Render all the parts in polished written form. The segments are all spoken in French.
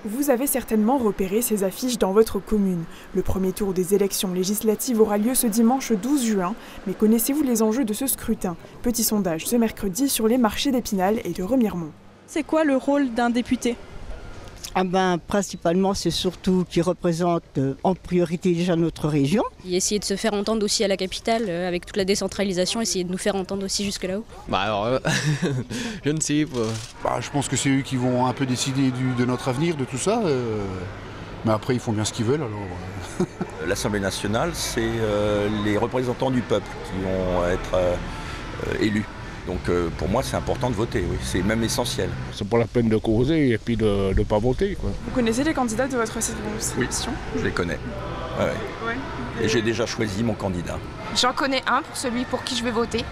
Vous avez certainement repéré ces affiches dans votre commune. Le premier tour des élections législatives aura lieu ce dimanche 12 juin. Mais connaissez-vous les enjeux de ce scrutin? Petit sondage ce mercredi sur les marchés d'Épinal et de Remiremont. C'est quoi le rôle d'un député? Principalement, c'est surtout qui représente en priorité déjà notre région. Et essayer de se faire entendre aussi à la capitale, avec toute la décentralisation, essayer de nous faire entendre aussi jusque là-haut. Je ne sais pas. Je pense que c'est eux qui vont un peu décider de notre avenir, de tout ça. Mais après, ils font bien ce qu'ils veulent. Alors. L'Assemblée nationale, c'est les représentants du peuple qui vont être élus. Donc pour moi, c'est important de voter, oui. C'est même essentiel. C'est pas la peine de causer et puis de ne pas voter, quoi. Vous connaissez les candidats de votre circonscription? Oui, je les connais. Ouais. Et j'ai déjà choisi mon candidat. J'en connais un pour celui pour qui je vais voter.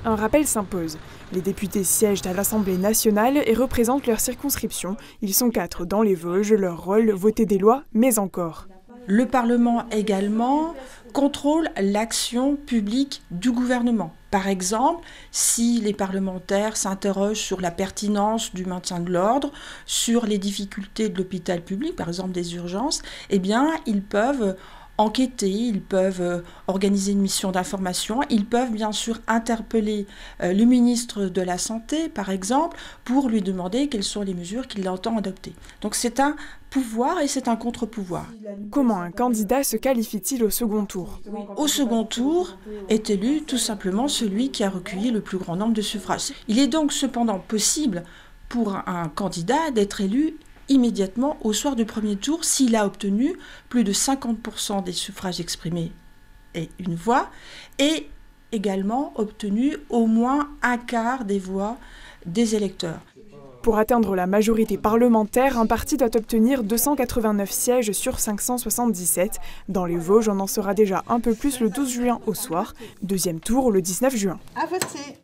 Un rappel s'impose. Les députés siègent à l'Assemblée nationale et représentent leur circonscription. Ils sont 4 dans les Vosges. Leur rôle, voter des lois, mais encore. Le Parlement également contrôle l'action publique du gouvernement. Par exemple, si les parlementaires s'interrogent sur la pertinence du maintien de l'ordre, sur les difficultés de l'hôpital public, par exemple des urgences, eh bien, ils peuvent enquêter, ils peuvent organiser une mission d'information, ils peuvent bien sûr interpeller le ministre de la Santé, par exemple, pour lui demander quelles sont les mesures qu'il entend adopter. Donc c'est un pouvoir et c'est un contre-pouvoir. Comment un candidat se qualifie-t-il au second tour? Au second tour est élu tout simplement celui qui a recueilli le plus grand nombre de suffrages. Il est donc cependant possible pour un candidat d'être élu immédiatement au soir du premier tour s'il a obtenu plus de 50% des suffrages exprimés et une voix, et également obtenu au moins un quart des voix des électeurs. Pour atteindre la majorité parlementaire, un parti doit obtenir 289 sièges sur 577. Dans les Vosges, on en saura déjà un peu plus le 12 juin au soir. Deuxième tour le 19 juin. À voter.